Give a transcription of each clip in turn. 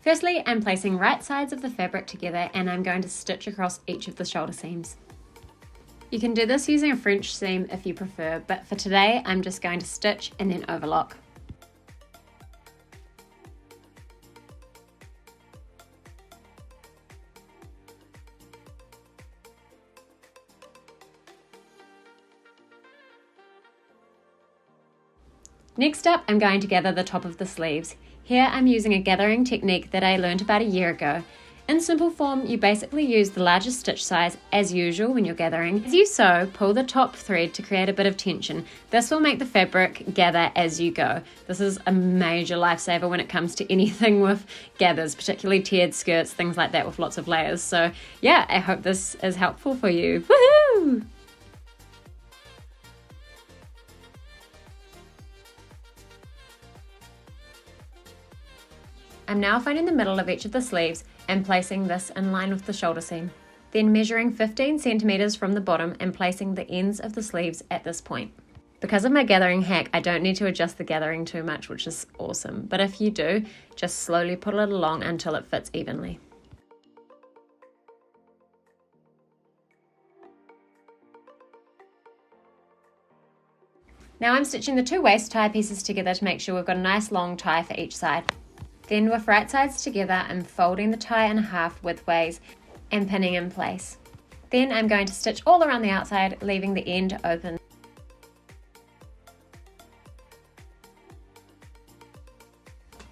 Firstly, I'm placing right sides of the fabric together and I'm going to stitch across each of the shoulder seams. You can do this using a French seam if you prefer, but for today I'm just going to stitch and then overlock. Next up, I'm going to gather the top of the sleeves. Here I'm using a gathering technique that I learned about a year ago. In simple form, you basically use the largest stitch size as usual when you're gathering. As you sew, pull the top thread to create a bit of tension. This will make the fabric gather as you go. This is a major lifesaver when it comes to anything with gathers, particularly tiered skirts, things like that with lots of layers. So yeah, I hope this is helpful for you. Woohoo! I'm now finding the middle of each of the sleeves and placing this in line with the shoulder seam. Then measuring 15 centimeters from the bottom and placing the ends of the sleeves at this point. Because of my gathering hack, I don't need to adjust the gathering too much, which is awesome. But if you do, just slowly pull it along until it fits evenly. Now I'm stitching the two waist tie pieces together to make sure we've got a nice long tie for each side. Then with right sides together, I'm folding the tie in half widthways and pinning in place. Then I'm going to stitch all around the outside, leaving the end open.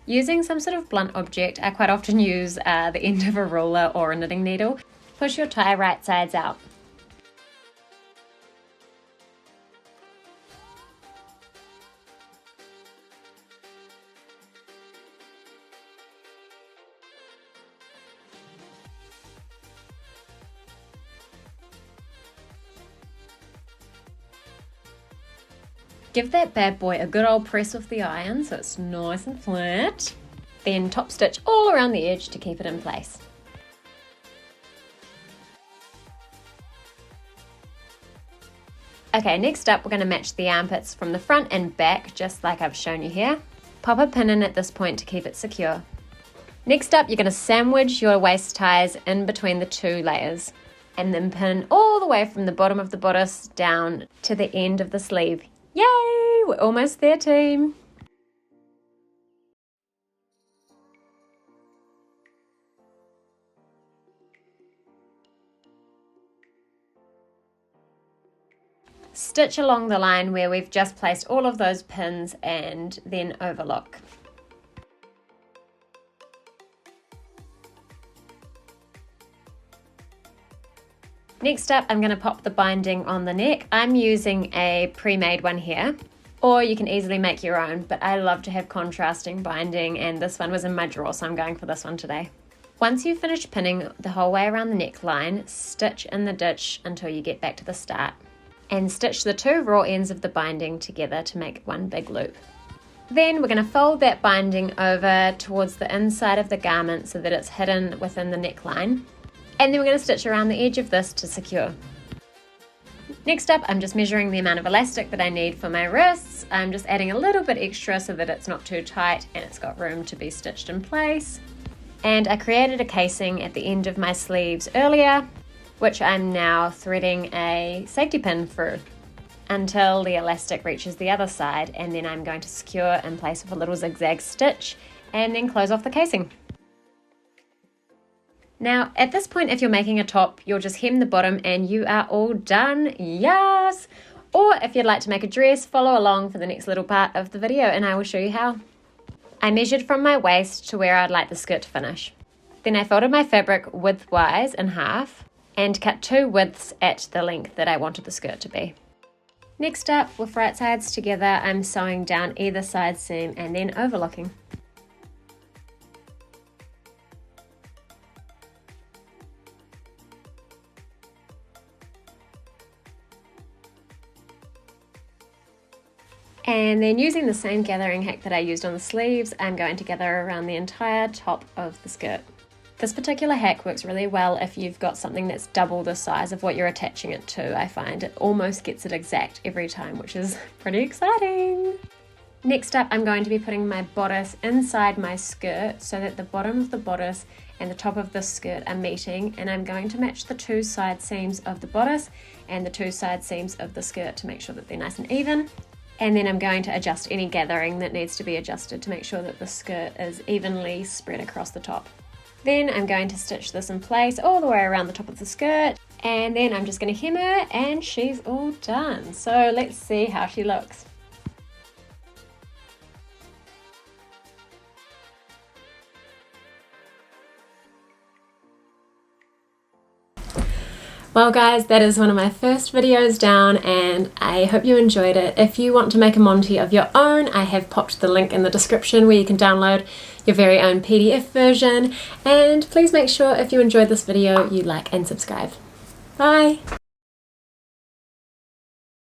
Using some sort of blunt object, I quite often use the end of a ruler or a knitting needle. Push your tie right sides out. Give that bad boy a good old press with the iron so it's nice and flat. Then top stitch all around the edge to keep it in place. Okay, next up we're going to match the armpits from the front and back just like I've shown you here. Pop a pin in at this point to keep it secure. Next up you're going to sandwich your waist ties in between the two layers and then pin all the way from the bottom of the bodice down to the end of the sleeve. Yay! We're almost there, team! Stitch along the line where we've just placed all of those pins and then overlock. Next up, I'm going to pop the binding on the neck. I'm using a pre-made one here, or you can easily make your own, but I love to have contrasting binding and this one was in my drawer, so I'm going for this one today. Once you've finished pinning the whole way around the neckline, stitch in the ditch until you get back to the start and stitch the two raw ends of the binding together to make one big loop. Then we're going to fold that binding over towards the inside of the garment so that it's hidden within the neckline. And then we're going to stitch around the edge of this to secure. Next up, I'm just measuring the amount of elastic that I need for my wrists. I'm just adding a little bit extra so that it's not too tight and it's got room to be stitched in place. And I created a casing at the end of my sleeves earlier, which I'm now threading a safety pin through until the elastic reaches the other side, and then I'm going to secure in place with a little zigzag stitch and then close off the casing. Now, at this point, if you're making a top, you'll just hem the bottom and you are all done, yes! Or if you'd like to make a dress, follow along for the next little part of the video and I will show you how. I measured from my waist to where I'd like the skirt to finish. Then I folded my fabric widthwise in half and cut two widths at the length that I wanted the skirt to be. Next up, with right sides together, I'm sewing down either side seam and then overlocking. And then using the same gathering hack that I used on the sleeves, I'm going to gather around the entire top of the skirt. This particular hack works really well if you've got something that's double the size of what you're attaching it to. I find it almost gets it exact every time, which is pretty exciting. Next up, I'm going to be putting my bodice inside my skirt so that the bottom of the bodice and the top of the skirt are meeting, and I'm going to match the two side seams of the bodice and the two side seams of the skirt to make sure that they're nice and even. And then I'm going to adjust any gathering that needs to be adjusted to make sure that the skirt is evenly spread across the top. Then I'm going to stitch this in place all the way around the top of the skirt, and then I'm just going to hem her and she's all done. So let's see how she looks. Well guys, that is one of my first videos down and I hope you enjoyed it. If you want to make a Monty of your own, I have popped the link in the description where you can download your very own PDF version. And please make sure if you enjoyed this video, you like and subscribe. Bye!